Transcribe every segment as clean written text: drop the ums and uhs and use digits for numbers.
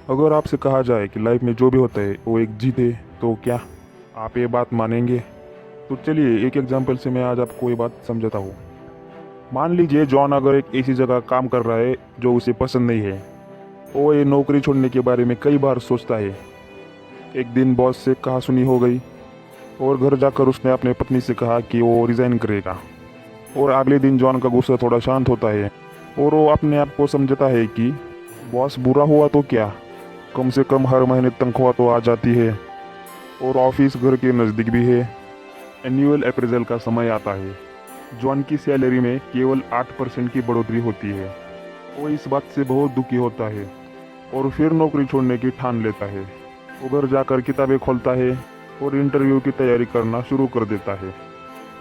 अगर आपसे कहा जाए कि लाइफ में जो भी होता है वो एक जीत है, तो क्या आप ये बात मानेंगे? तो चलिए एक एग्जांपल से मैं आज आपको ये बात समझाता हूँ। मान लीजिए जॉन अगर एक ऐसी जगह काम कर रहा है जो उसे पसंद नहीं है। वो ये नौकरी छोड़ने के बारे में कई बार सोचता है। एक दिन बॉस से कहा सुनी हो गई और घर जाकर उसने अपने पत्नी से कहा कि वो रिज़ाइन करेगा। और अगले दिन जॉन का गुस्सा थोड़ा शांत होता है और वो अपने आप को समझता है कि बॉस बुरा हुआ तो क्या, कम से कम हर महीने तनख्वाह तो आ जाती है और ऑफिस घर के नज़दीक भी है। एनुअल अप्रेजल का समय आता है। जॉन की सैलरी में केवल 8% की बढ़ोतरी होती है। वो इस बात से बहुत दुखी होता है और फिर नौकरी छोड़ने की ठान लेता है। वो घर जाकर किताबें खोलता है और इंटरव्यू की तैयारी करना शुरू कर देता है।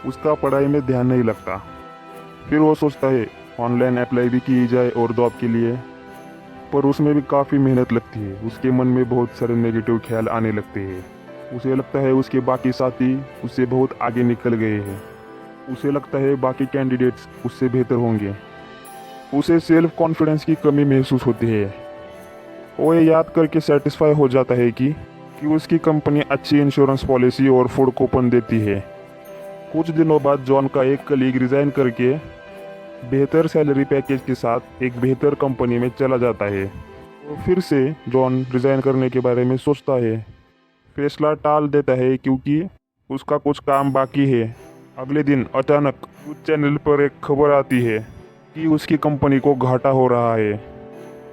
उसका पढ़ाई में ध्यान नहीं लगता। फिर वो सोचता है ऑनलाइन अप्लाई भी की जाए और जॉब के लिए, पर उसमें भी काफ़ी मेहनत लगती है। उसके मन में बहुत सारे नेगेटिव ख्याल आने लगते हैं। उसे लगता है उसके बाकी साथी उससे बहुत आगे निकल गए हैं। उसे लगता है बाकी कैंडिडेट्स उससे बेहतर होंगे। उसे सेल्फ कॉन्फिडेंस की कमी महसूस होती है। वो ये याद करके सेटिस्फाई हो जाता है कि उसकी कंपनी अच्छी इंश्योरेंस पॉलिसी और फूड कूपन देती है। कुछ दिनों बाद जॉन का एक कलीग रिज़ाइन करके बेहतर सैलरी पैकेज के साथ एक बेहतर कंपनी में चला जाता है। तो फिर से जॉन रिज़ाइन करने के बारे में सोचता है। फैसला टाल देता है क्योंकि उसका कुछ काम बाकी है। अगले दिन अचानक न्यूज़ चैनल पर एक खबर आती है कि उसकी कंपनी को घाटा हो रहा है।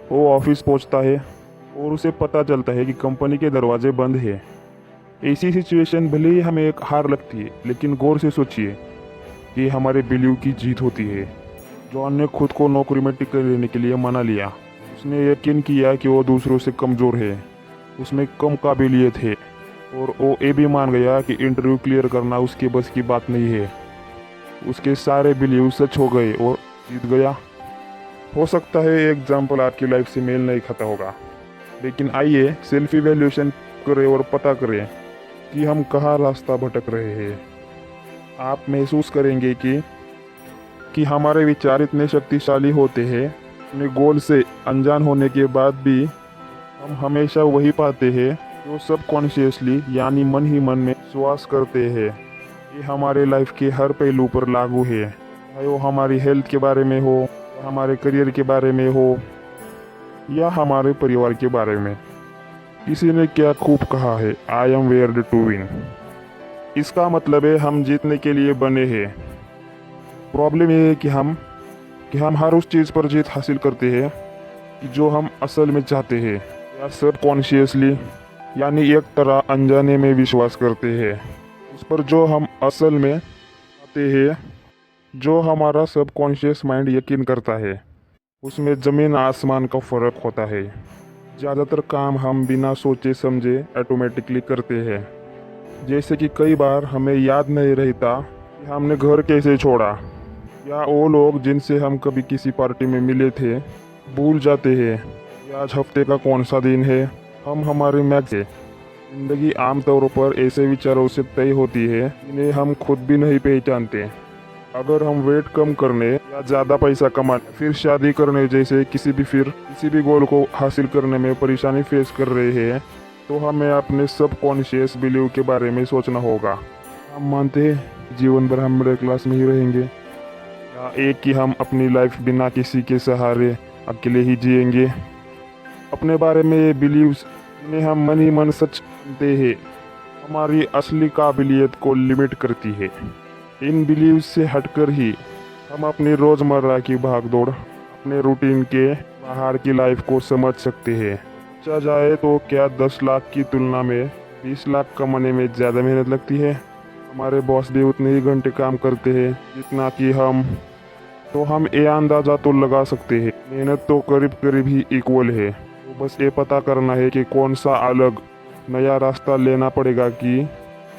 वो ऑफिस पहुंचता है और उसे पता चलता है कि कंपनी के दरवाजे बंद है। ऐसी सिचुएशन भले ही हमें एक हार लगती है, लेकिन गौर से सोचिए कि हमारे बिलीव की जीत होती है। जॉन ने खुद को नौकरी में टिके रहने के लिए मना लिया। उसने यकीन किया कि वो दूसरों से कमज़ोर है, उसमें कम काबिलियत है, और वो ये भी मान गया कि इंटरव्यू क्लियर करना उसके बस की बात नहीं है। उसके सारे बिलीव सच हो गए और जीत गया। हो सकता है ये एग्जाम्पल आपकी लाइफ से मेल नहीं खाता होगा, लेकिन आइए सेल्फ इवैल्यूएशन करें और पता करें कि हम कहाँ रास्ता भटक रहे हैं। आप महसूस करेंगे कि हमारे विचार इतने शक्तिशाली होते हैं, अपने गोल से अनजान होने के बाद भी हम हमेशा वही पाते हैं जो सबकॉन्शियसली यानी मन ही मन में विश्वास करते हैं। ये हमारे लाइफ के हर पहलू पर लागू है, चाहे वो हमारी हेल्थ के बारे में हो, या हमारे करियर के बारे में हो, या हमारे परिवार के बारे में। किसी ने क्या खूब कहा है, I am wired to win. इसका मतलब है हम जीतने के लिए बने हैं। प्रॉब्लम ये है कि हम हर उस चीज़ पर जीत हासिल करते हैं कि जो हम असल में चाहते हैं, या सबकॉन्शियसली यानी एक तरह अनजाने में विश्वास करते हैं उस पर जो हम असल में चाहते हैं। जो हमारा सबकॉन्शियस माइंड यकीन करता है, उसमें ज़मीन आसमान का फ़र्क होता है। ज़्यादातर काम हम बिना सोचे समझे ऑटोमेटिकली करते हैं। जैसे कि कई बार हमें याद नहीं रहता कि हमने घर कैसे छोड़ा, या वो लोग जिनसे हम कभी किसी पार्टी में मिले थे भूल जाते हैं, या आज हफ्ते का कौन सा दिन है। हम हमारे मैच से ज़िंदगी आमतौर पर ऐसे विचारों से तय होती है जिन्हें हम खुद भी नहीं पहचानते। अगर हम वेट कम करने या ज़्यादा पैसा कमाने, फिर शादी करने जैसे किसी भी गोल को हासिल करने में परेशानी फेस कर रहे हैं, तो हमें अपने सबकॉन्शियस बिलीव के बारे में सोचना होगा। हम मानते हैं जीवन भर हम मिडिल क्लास में ही रहेंगे, या एक कि हम अपनी लाइफ बिना किसी के सहारे अकेले ही जिएंगे। अपने बारे में ये बिलीव्स जिन्हें हम मन ही मन सच मानते हैं, हमारी असली काबिलियत को लिमिट करती है। इन बिलीव्स से हटकर ही हम अपनी रोज़मर्रा की भागदौड़, अपने रूटीन के बाहर की लाइफ को समझ सकते हैं। सोचा जाए तो क्या 10 लाख की तुलना में 20 लाख कमाने में ज़्यादा मेहनत लगती है? हमारे बॉस भी उतने ही घंटे काम करते हैं जितना कि हम, तो हम ये अंदाज़ा तो लगा सकते हैं मेहनत तो करीब करीब ही इक्वल है। तो बस ये पता करना है कि कौन सा अलग नया रास्ता लेना पड़ेगा कि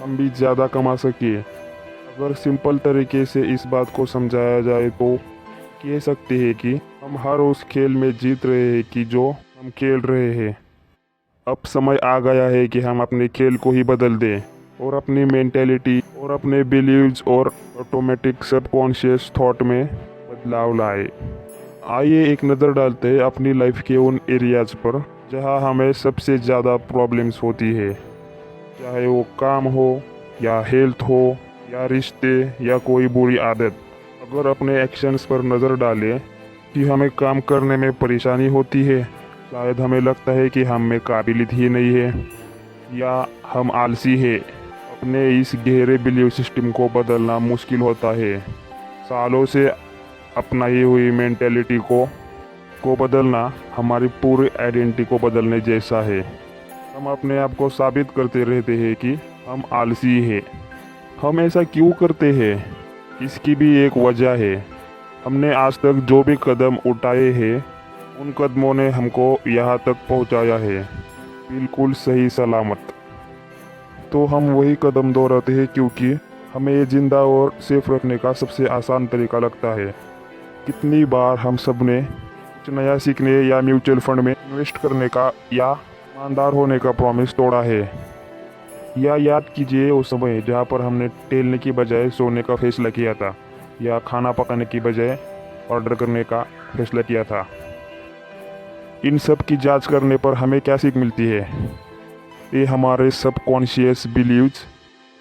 हम भी ज़्यादा कमा सके। अगर सिंपल तरीके से इस बात को समझाया जाए तो कह सकते हैं कि हम हर उस खेल में जीत रहे हैं कि जो हम खेल रहे हैं। अब समय आ गया है कि हम अपने खेल को ही बदल दें और अपनी मेंटेलिटी और अपने बिलीव्स और ऑटोमेटिक सबकॉन्शियस थॉट में बदलाव लाए। आइए एक नज़र डालते हैं अपनी लाइफ के उन एरियाज़ पर जहाँ हमें सबसे ज़्यादा प्रॉब्लम्स होती है, चाहे वो काम हो या हेल्थ हो या रिश्ते या कोई बुरी आदत। अगर अपने एक्शंस पर नज़र डालें कि हमें काम करने में परेशानी होती है, शायद हमें लगता है कि हम में काबिलियत ही नहीं है या हम आलसी है। अपने इस गहरे बिलीव सिस्टम को बदलना मुश्किल होता है। सालों से अपनाई हुई मेंटेलिटी को बदलना हमारी पूरी आइडेंटिटी को बदलने जैसा है। हम अपने आप को साबित करते रहते हैं कि हम आलसी हैं। हम ऐसा क्यों करते हैं? इसकी भी एक वजह है। हमने आज तक जो भी कदम उठाए हैं, उन कदमों ने हमको यहाँ तक पहुँचाया है, बिल्कुल सही सलामत। तो हम वही कदम दोहराते हैं क्योंकि हमें ये जिंदा और सेफ रखने का सबसे आसान तरीका लगता है। कितनी बार हम सब ने कुछ नया सीखने या म्यूचुअल फंड में इन्वेस्ट करने का या ईमानदार होने का प्रॉमिस तोड़ा है। या याद कीजिए वो समय जहाँ पर हमने टेलने की बजाय सोने का फैसला किया था, या खाना पकाने की बजाय ऑर्डर करने का फैसला किया था। इन सब की जांच करने पर हमें क्या सीख मिलती है? ये हमारे सबकॉन्शियस बिलीव्स,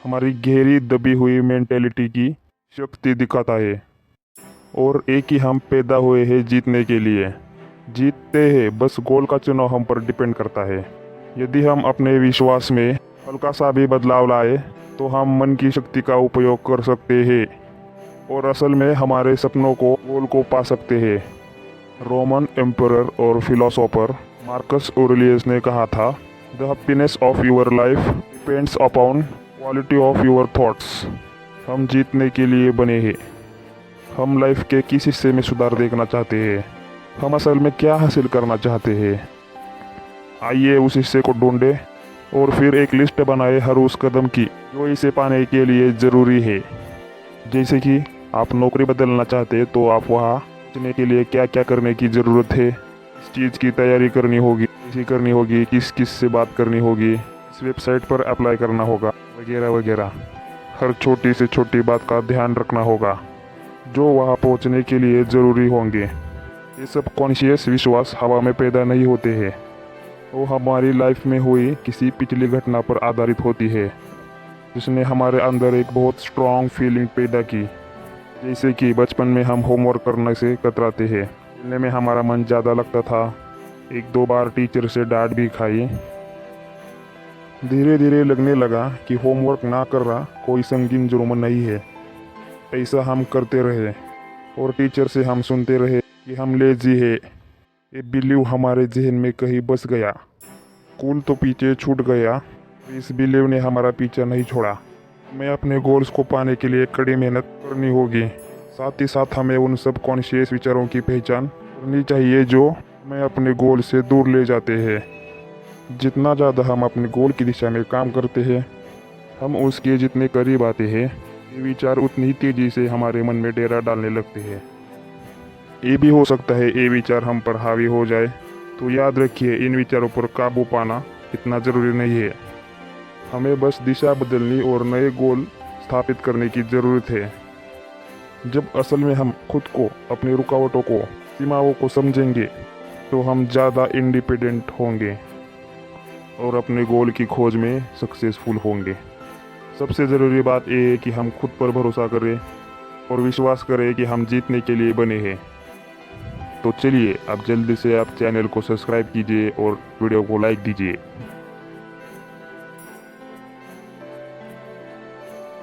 हमारी गहरी दबी हुई मेंटेलिटी की शक्ति दिखाता है। और एक ही हम पैदा हुए हैं जीतने के लिए। जीतते हैं, बस गोल का चुनाव हम पर डिपेंड करता है। यदि हम अपने विश्वास में हल्का सा भी बदलाव लाए तो हम मन की शक्ति का उपयोग कर सकते हैं और असल में हमारे सपनों को गोल को पा सकते हैं। रोमन एम्परर और फिलोसोफर मार्कस ऑरेलियस ने कहा था, the happiness of your life depends upon quality of your thoughts. हम जीतने के लिए बने हैं। हम लाइफ के किस हिस्से में सुधार देखना चाहते हैं? हम असल में क्या हासिल करना चाहते हैं? आइए उस हिस्से को ढूंढें और फिर एक लिस्ट बनाए हर उस कदम की जो इसे पाने के लिए ज़रूरी है। जैसे कि आप नौकरी बदलना चाहते हैं तो आप वहाँ पहुँचने के लिए क्या क्या करने की ज़रूरत है, किस चीज़ की तैयारी करनी होगी, कैसी करनी होगी, किस किस से बात करनी होगी, इस वेबसाइट पर अप्लाई करना होगा, वगैरह वगैरह। हर छोटी से छोटी बात का ध्यान रखना होगा जो वहाँ पहुँचने के लिए ज़रूरी होंगे। ये सब कॉन्शियस विश्वास हवा में पैदा नहीं होते हैं, वो हमारी लाइफ में हुई किसी पिछली घटना पर आधारित होती है जिसने हमारे अंदर एक बहुत स्ट्रॉन्ग फीलिंग पैदा की। जैसे कि बचपन में हम होमवर्क करने से कतराते हैं, खेलने में हमारा मन ज़्यादा लगता था, एक दो बार टीचर से डांट भी खाई। धीरे धीरे लगने लगा कि होमवर्क ना करना कोई संगीन जुर्म नहीं है। ऐसा हम करते रहे और टीचर से हम सुनते रहे कि हम लेजी है। ये बिलीव हमारे जहन में कहीं बस गया। स्कूल तो पीछे छूट गया, इस बिलीव ने हमारा पीछा नहीं छोड़ा। हमें अपने गोल्स को पाने के लिए कड़ी मेहनत करनी होगी। साथ ही साथ हमें उन सब कॉन्शियस विचारों की पहचान करनी चाहिए जो हमें अपने गोल से दूर ले जाते हैं। जितना ज़्यादा हम अपने गोल की दिशा में काम करते हैं, हम उसके जितने करीब आते हैं, ये विचार उतनी ही तेज़ी से हमारे मन में डेरा डालने लगते हैं। ये भी हो सकता है ये विचार हम पर हावी हो जाए, तो याद रखिए इन विचारों पर काबू पाना इतना ज़रूरी नहीं है। हमें बस दिशा बदलनी और नए गोल स्थापित करने की ज़रूरत है। जब असल में हम खुद को, अपनी रुकावटों को, सीमाओं को समझेंगे तो हम ज़्यादा इंडिपेंडेंट होंगे और अपने गोल की खोज में सक्सेसफुल होंगे। सबसे ज़रूरी बात यह है कि हम खुद पर भरोसा करें और विश्वास करें कि हम जीतने के लिए बने हैं। तो चलिए अब जल्दी से आप चैनल को सब्सक्राइब कीजिए और वीडियो को लाइक दीजिए।